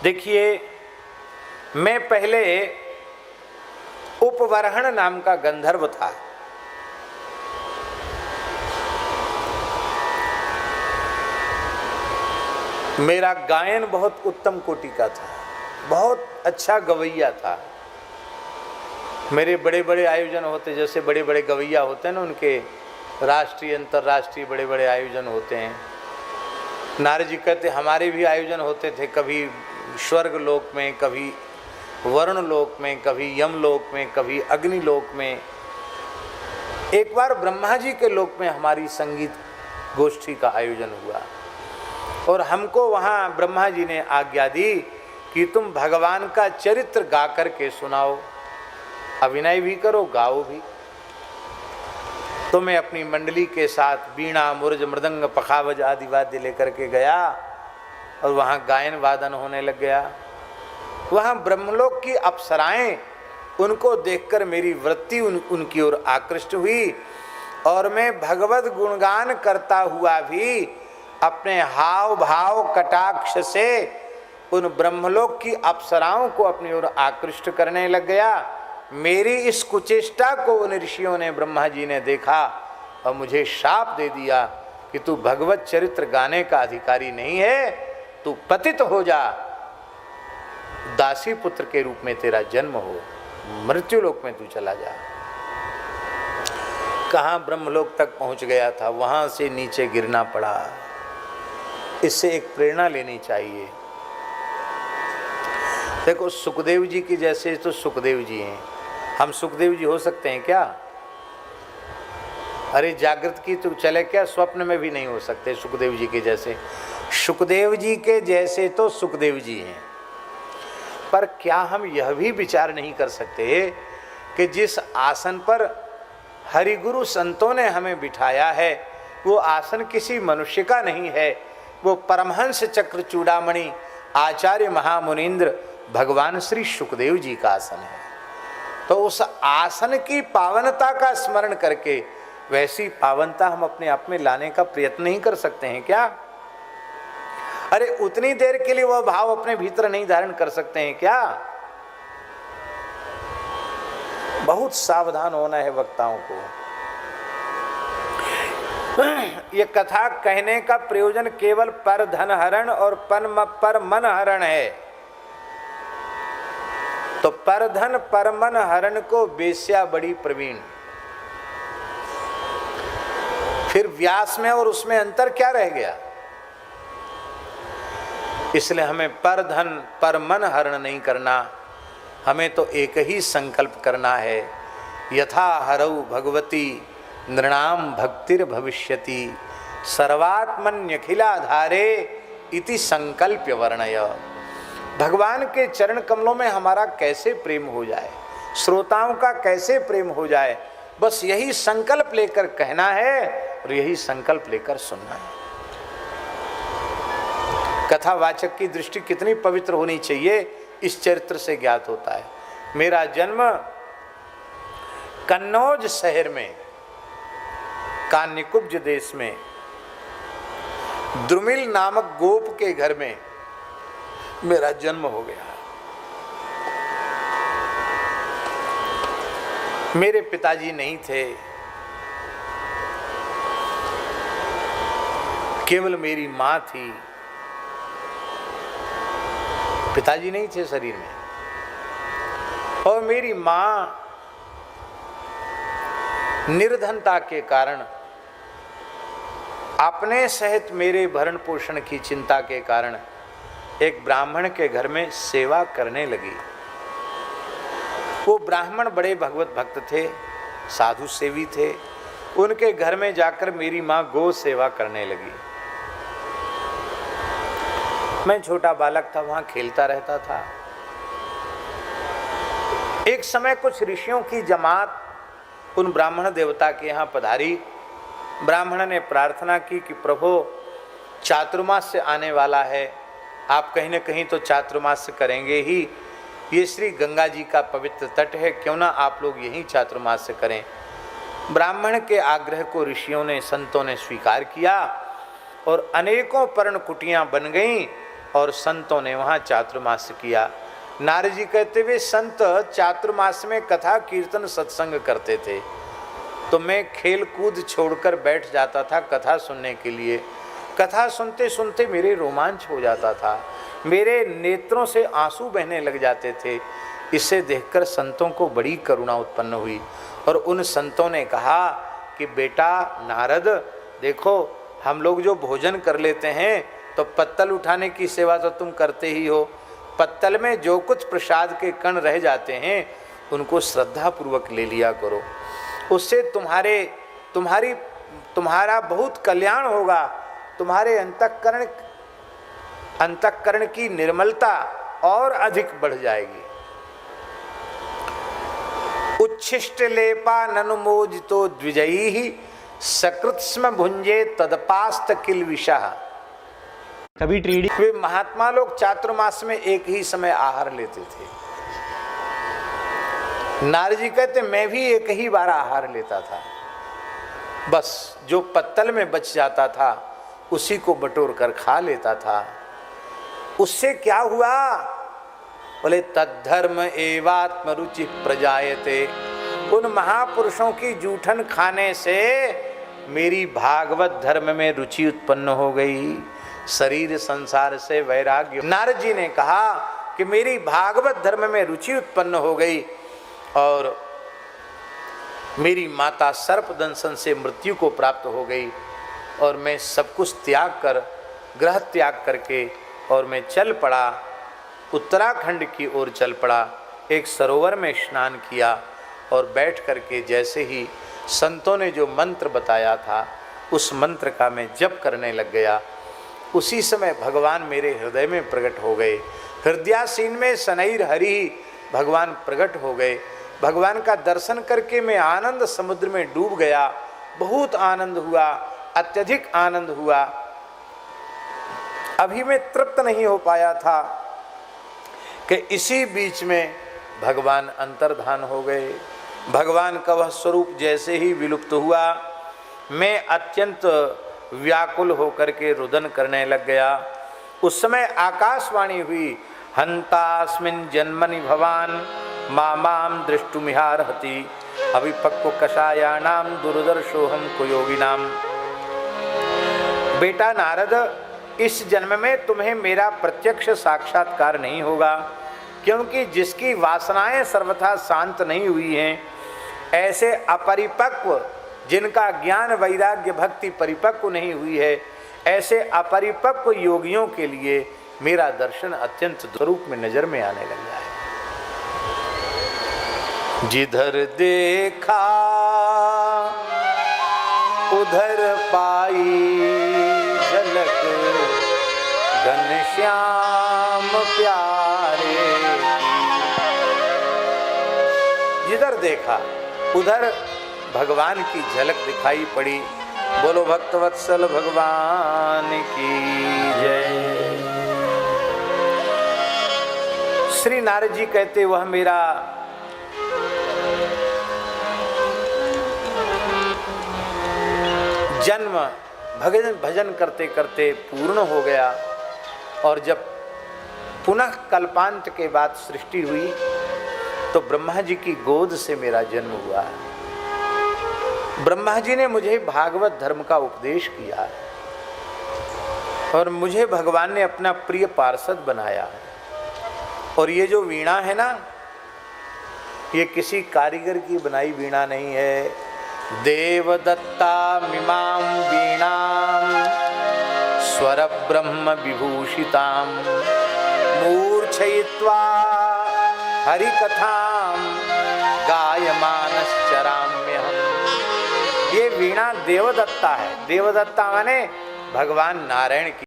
देखिए, मैं पहले उपवरहण नाम का गंधर्व था। मेरा गायन बहुत उत्तम कोटि का था, बहुत अच्छा गवैया था। मेरे बड़े बड़े आयोजन होते, जैसे बड़े बड़े गवैया होते हैं ना, उनके राष्ट्रीय अंतर्राष्ट्रीय बड़े बड़े आयोजन होते हैं। नारद जी कहते हमारे भी आयोजन होते थे, कभी स्वर्ग लोक में, कभी वरुण लोक में, कभी यम लोक में, कभी अग्नि लोक में। एक बार ब्रह्मा जी के लोक में हमारी संगीत गोष्ठी का आयोजन हुआ और हमको वहाँ ब्रह्मा जी ने आज्ञा दी कि तुम भगवान का चरित्र गा कर के सुनाओ, अभिनय भी करो, गाओ भी। तो मैं अपनी मंडली के साथ वीणा, मुर्ज, मृदंग, पखावज आदि वाद्य लेकर के गया और वहाँ गायन वादन होने लग गया। वहाँ ब्रह्मलोक की अप्सराएं, उनको देखकर मेरी वृत्ति उनकी ओर आकृष्ट हुई और मैं भगवत गुणगान करता हुआ भी अपने हाव भाव कटाक्ष से उन ब्रह्मलोक की अप्सराओं को अपनी ओर आकृष्ट करने लग गया। मेरी इस कुचेष्टा को उन ऋषियों ने, ब्रह्मा जी ने देखा और मुझे शाप दे दिया कि तू भगवत चरित्र गाने का अधिकारी नहीं है, तू पतित हो जा, दासी पुत्र के रूप में तेरा जन्म हो, मृत्युलोक में तू चला जा। कहाँ ब्रह्मलोक तक पहुंच गया था, वहां से नीचे गिरना पड़ा। इससे एक प्रेरणा लेनी चाहिए। देखो, सुखदेव जी की जैसे तो सुखदेव जी हैं, हम सुखदेव जी हो सकते हैं क्या? अरे जागृत की तो चले क्या, स्वप्न में भी नहीं हो सकते सुखदेव जी के जैसे। सुखदेव जी के जैसे तो सुखदेव जी हैं, पर क्या हम यह भी विचार नहीं कर सकते कि जिस आसन पर हरिगुरु संतों ने हमें बिठाया है, वो आसन किसी मनुष्य का नहीं है, वो परमहंस चक्र चूड़ामणि आचार्य महामुनीन्द्र भगवान श्री सुखदेव जी का आसन है। तो उस आसन की पावनता का स्मरण करके वैसी पावनता हम अपने आप में लाने का प्रयत्न नहीं कर सकते हैं क्या? अरे उतनी देर के लिए वह भाव अपने भीतर नहीं धारण कर सकते हैं क्या? बहुत सावधान होना है वक्ताओं को। ये कथा कहने का प्रयोजन केवल पर धन हरण और पर मन हरण है। तो पर धन पर मन हरण को बेस्या बड़ी प्रवीण। फिर व्यास में और उसमें अंतर क्या रह गया? इसलिए हमें पर धन पर मन हरण नहीं करना, हमें तो एक ही संकल्प करना है, यथा हरौ भगवती नृणाम भक्तिर भविष्यति सर्वात्मन्यखिलाधारे इति संकल्प्य वर्णय। भगवान के चरण कमलों में हमारा कैसे प्रेम हो जाए, श्रोताओं का कैसे प्रेम हो जाए, बस यही संकल्प लेकर कहना है और यही संकल्प लेकर सुनना है। कथावाचक की दृष्टि कितनी पवित्र होनी चाहिए, इस चरित्र से ज्ञात होता है। मेरा जन्म कन्नौज शहर में, कान्यकुब्ज देश में, द्रुमिल नामक गोप के घर में मेरा जन्म हो गया। मेरे पिताजी नहीं थे, केवल मेरी मां थी। पिताजी नहीं थे शरीर में, और मेरी मां निर्धनता के कारण, अपने सहित मेरे भरण पोषण की चिंता के कारण एक ब्राह्मण के घर में सेवा करने लगी। वो ब्राह्मण बड़े भगवत भक्त थे, साधु सेवी थे। उनके घर में जाकर मेरी माँ गो सेवा करने लगी। मैं छोटा बालक था, वहां खेलता रहता था। एक समय कुछ ऋषियों की जमात उन ब्राह्मण देवता के यहाँ पधारी। ब्राह्मण ने प्रार्थना की कि प्रभु, चातुर्मास से आने वाला है, आप कहीं न कहीं तो चातुर्मास करेंगे ही। ये श्री गंगा जी का पवित्र तट है, क्यों ना आप लोग यहीं चातुर्मास करें। ब्राह्मण के आग्रह को ऋषियों ने, संतों ने स्वीकार किया और अनेकों पर्णकुटियाँ बन गईं और संतों ने वहाँ चातुर्मास किया। नारद जी कहते हुए संत चातुर्मास में कथा कीर्तन सत्संग करते थे, तो मैं खेल कूद छोड़कर बैठ जाता था कथा सुनने के लिए। कथा सुनते सुनते मेरे रोमांच हो जाता था, मेरे नेत्रों से आंसू बहने लग जाते थे। इसे देखकर संतों को बड़ी करुणा उत्पन्न हुई और उन संतों ने कहा कि बेटा नारद, देखो हम लोग जो भोजन कर लेते हैं तो पत्तल उठाने की सेवा तो तुम करते ही हो, पत्तल में जो कुछ प्रसाद के कण रह जाते हैं उनको श्रद्धापूर्वक ले लिया करो, उससे तुम्हारा बहुत कल्याण होगा, तुम्हारे अंतःकरण की निर्मलता और अधिक बढ़ जाएगी। उच्छिष्ट लेपा ननुमोदितो द्विजयी सकृत स्म भुंजे तदपास्त किल विषः। कभी ट्रेडिंग वे महात्मा लोग चातुर्मास में एक ही समय आहार लेते थे। नारद जी कहते मैं भी एक ही बार आहार लेता था, बस जो पत्तल में बच जाता था उसी को बटोर कर खा लेता था। उससे क्या हुआ? बोले तद्धर्म एवात्म रुचि प्रजायते। उन महापुरुषों की जूठन खाने से मेरी भागवत धर्म में रुचि उत्पन्न हो गई, शरीर संसार से वैराग्य। नारद जी ने कहा कि मेरी भागवत धर्म में रुचि उत्पन्न हो गई और मेरी माता सर्पदंशन से मृत्यु को प्राप्त हो गई और मैं सब कुछ त्याग कर, ग्रह त्याग करके और मैं चल पड़ा, उत्तराखंड की ओर चल पड़ा। एक सरोवर में स्नान किया और बैठ करके जैसे ही संतों ने जो मंत्र बताया था उस मंत्र का मैं जप करने लग गया। उसी समय भगवान मेरे हृदय में प्रकट हो गए। हृदयासीन में शनैर हरि भगवान प्रकट हो गए। भगवान का दर्शन करके मैं आनंद समुद्र में डूब गया। बहुत आनंद हुआ, अत्यधिक आनंद हुआ। अभी मैं तृप्त नहीं हो पाया था कि इसी बीच में भगवान अंतर्धान हो गए। भगवान का वह स्वरूप जैसे ही विलुप्त हुआ, मैं अत्यंत व्याकुल होकर के रुदन करने लग गया। उस समय आकाशवाणी हुई, हंतास्मिन् जन्मनि भवान मामाम दृष्टुमिहार्हति अभिपक्व कषायाणाम दुर्दर्शोहम कुयोगिनाम। बेटा नारद, इस जन्म में तुम्हें मेरा प्रत्यक्ष साक्षात्कार नहीं होगा, क्योंकि जिसकी वासनाएं सर्वथा शांत नहीं हुई हैं, ऐसे अपरिपक्व, जिनका ज्ञान वैराग्य भक्ति परिपक्व नहीं हुई है, ऐसे अपरिपक्व योगियों के लिए मेरा दर्शन अत्यंत स्वरूप में नजर में आने लग जाए। जिधर देखा उधर पाई झलक घनश्याम प्यारे। जिधर देखा उधर भगवान की झलक दिखाई पड़ी। बोलो भक्तवत्सल भगवान की जय। श्री नारद जी कहते वह मेरा जन्म भजन करते करते पूर्ण हो गया और जब पुनः कल्पांत के बाद सृष्टि हुई तो ब्रह्मा जी की गोद से मेरा जन्म हुआ। ब्रह्मा जी ने मुझे भागवत धर्म का उपदेश किया और मुझे भगवान ने अपना प्रिय पार्षद बनाया। और ये जो वीणा है ना, ये किसी कारीगर की बनाई वीणा नहीं है। देवदत्ता मिमां वीणां स्वर ब्रह्म विभूषितां मूर्छयित्वा हरिकथां गायमानश्चराम्यहम्। ये वीणा देवदत्ता है। देवदत्ता माने भगवान नारायण की